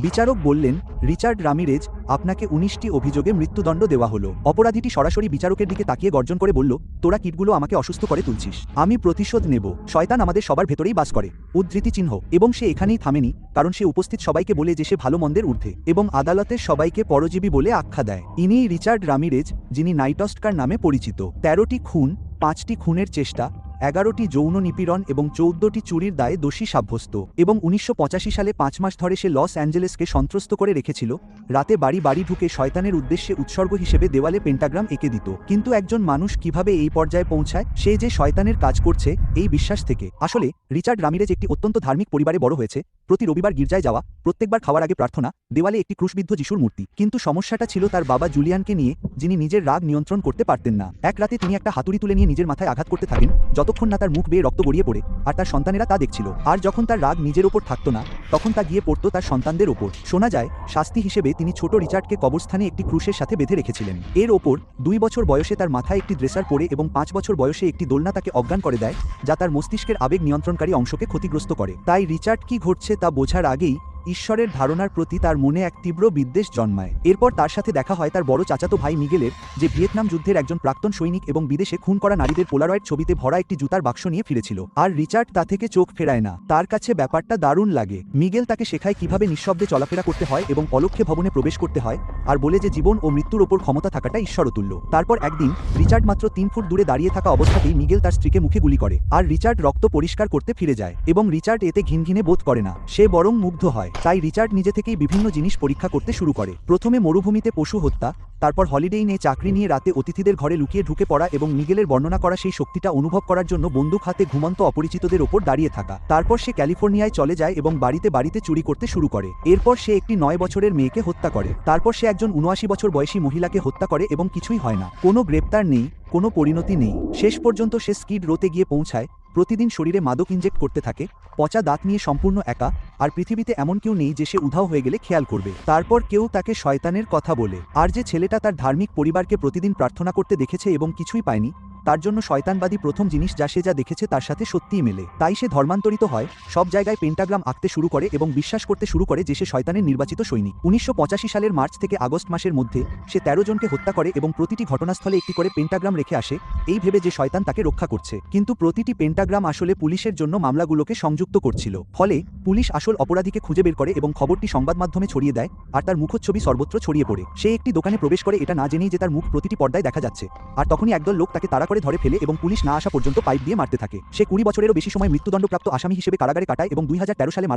বিচারক বললেন, Richard Ramirez, আপনাকে 19টি অভিযোগে মৃত্যুদণ্ড দেওয়া হলো। অপরাধীটি সরাসরি বিচারকের দিকে তাকিয়ে গর্জন করে বলল, তোরা কিটগুলো আমাকে অসুস্থ করে তুলছিস। আমি প্রতিশোধ নেব। শয়তান আমাদের সবার ভেতরেই বাস করে। উদ্ধৃতি চিহ্ন। এবং সে এখানেই থামেনি, কারণ সে উপস্থিত সবাইকে বলে যে সে ভালো মন্দের ঊর্ধ্বে এবং আদালতের সবাইকে পরজীবী বলে আখ্যা দেয়। ইনিই রিচার্ড রামিরেজ, যিনি নাইট অস্কার নামে পরিচিত। 13টি খুন, 5টি খুনের চেষ্টা, 11টি যৌন নিপীড়ন এবং 14টি চুরির দায়ে দোষী সাব্যস্ত। এবং 1985 সালে 5 মাস ধরে সে লস অ্যাঞ্জেলেসকে সন্ত্রস্ত করে রেখেছিল। রাতে বাড়ি বাড়ি ঢুকে শয়তানের উদ্দেশ্যে উৎসর্গ হিসেবে দেওয়ালে পেন্টাগ্রাম এঁকে দিত। কিন্তু একজন মানুষ কিভাবে এই পর্যায়ে পৌঁছায়? সে যে শয়তানের কাজ করছে এই বিশ্বাস থেকে। আসলে রিচার্ড রামিরেজ একটি অত্যন্ত ধার্মিক পরিবারে বড় হয়েছে। প্রতি রবিবার গির্জায় যাওয়া, প্রত্যেকবার খাওয়ার আগে প্রার্থনা, দেওয়ালে একটি ক্রুশবিদ্ধ যিশুর মূর্তি। কিন্তু সমস্যাটা ছিল তার বাবা জুলিয়ানকে নিয়ে, যিনি নিজের রাগ নিয়ন্ত্রণ করতে পারতেন না। এক রাতে তিনি একটা হাতুড়ি তুলে নিয়ে নিজের মাথায় আঘাত করতে থাকেন, যতক্ষণ না তার মুখ বেয়ে রক্ত গড়িয়ে পড়ে, আর তার সন্তানেরা তা দেখছিল। আর যখন তার রাগ নিজের ওপর থাকতো না, তখন তা গিয়ে পড়তো তার সন্তানদের ওপর। শোনা যায়, শাস্তি হিসেবে তিনি ছোট রিচার্ডকে কবরস্থানে একটি ক্রুশের সাথে বেঁধে রেখেছিলেন। এর ওপর 2 বছর বয়সে তার মাথায় একটি ড্রেসার পড়ে এবং 5 বছর বয়সে একটি দোলনা তাকে অজ্ঞান করে দেয়, যা তার মস্তিষ্কের আবেগ নিয়ন্ত্রণকারী অংশকে ক্ষতিগ্রস্ত করে। তাই রিচার্ড কি ঘটছে তা বোঝার আগেই ঈশ্বরের ধারণার প্রতি তার মনে এক তীব্র বিদ্বেষ জন্মায়। এরপর তার সাথে দেখা হয় তার বড় চাচাতো ভাই মিগেলের, যে ভিয়েতনাম যুদ্ধের একজন প্রাক্তন সৈনিক এবং বিদেশে খুন করা নারীদের পোলারয়েড ছবিতে ভরা একটি জুতার বাক্স নিয়ে ফিরেছিল। আর রিচার্ড তা থেকে চোখ ফেরায় না। তার কাছে ব্যাপারটা দারুণ লাগে। মিগেল তাকে শেখায় কিভাবে নিঃশব্দে চলাফেরা করতে হয় এবং অলক্ষ্যে ভবনে প্রবেশ করতে হয়, আর বলে যে জীবন ও মৃত্যুর ওপর ক্ষমতা থাকাটা ঈশ্বরতুল্য। তারপর একদিন রিচার্ড মাত্র 3 ফুট দূরে দাঁড়িয়ে থাকা অবস্থাতেই মিগেল তার স্ত্রীকে মুখে গুলি করে, আর রিচার্ড রক্ত পরিষ্কার করতে ফিরে যায়। এবং রিচার্ড এতে ঘিনঘিনে বোধ করে না, সে বরং মুগ্ধ হয়। তাই রিচার্ড নিজে থেকেই বিভিন্ন জিনিস পরীক্ষা করতে শুরু করে। প্রথমে মরুভূমিতে পশু হত্যা, তারপর হলিডে ইনে চাকরি নিয়ে রাতে অতিথিদের ঘরে লুকিয়ে ঢুকে পড়া এবং মিগেলের বর্ণনা করা সেই শক্তিটা অনুভব করার জন্য বন্দুক হাতে ঘুমন্ত অপরিচিতদের ওপর দাঁড়িয়ে থাকা। তারপর সে ক্যালিফোর্নিয়ায় চলে যায় এবং বাড়িতে বাড়িতে চুরি করতে শুরু করে। এরপর সে একটি 9 বছরের মেয়েকে হত্যা করে। তারপর সে একজন 79 বছর বয়সী মহিলাকে হত্যা করে এবং কিছুই হয় না। কোনো গ্রেপ্তার নেই, কোনো পরিণতি নেই। শেষ পর্যন্ত সে স্কিড রোতে গিয়ে পৌঁছায়, প্রতিদিন শরীরে মাদক ইনজেক্ট করতে থাকে, পচা দাঁত নিয়ে সম্পূর্ণ একা, আর পৃথিবীতে এমন কেউ নেই যে সে উধাও হয়ে গেলে খেয়াল করবে। তারপর কেউ তাকে শয়তানের কথা বলে। আর যে ছেলেটা তার ধার্মিক পরিবারকে প্রতিদিন প্রার্থনা করতে দেখেছে এবং কিছুই পায়নি, তার জন্য শয়তানবাদী প্রথম জিনিস যা সে যা দেখেছে তার সাথে সত্যিই মেলে। তাই সে ধর্মান্তরিত হয়, সব জায়গায় পেন্টাগ্রাম আঁকতে শুরু করে এবং বিশ্বাস করতে শুরু করে যে সে শয়তানের নির্বাচিত সৈনিক। 1985 সালের মার্চ থেকে আগস্ট মাসের মধ্যে সে 13 জনকে হত্যা করে এবং প্রতিটি ঘটনাস্থলে একটি করে পেন্টাগ্রাম রেখে আসে, এই ভেবে যে শয়তান তাকে রক্ষা করছে। কিন্তু প্রতিটি পেন্টাগ্রাম আসলে পুলিশের জন্য মামলাগুলোকে সংযুক্ত করছিল। ফলে পুলিশ আসল অপরাধীকে খুঁজে বের করে এবং খবরটি সংবাদ মাধ্যমে ছড়িয়ে দেয়, আর তার মুখচ্ছবি সর্বত্র ছড়িয়ে পড়ে। সে একটি দোকানে প্রবেশ করে এটা না জেনেই যে তার মুখ প্রতিটি পর্দায় দেখা যাচ্ছে, আর তখনই একদল লোক তাকে তাড়া করে ধরে ফেলে এবং পুলিশ না আসা পর্যন্ত পাইপ দিয়ে মারতে থাকে। সে 20 বছরেরও বেশি সময় মৃত্যুদণ্ডপ্রাপ্ত আসামি হিসেবে কারাগারে কাটায় এবং 2013 সালে মারা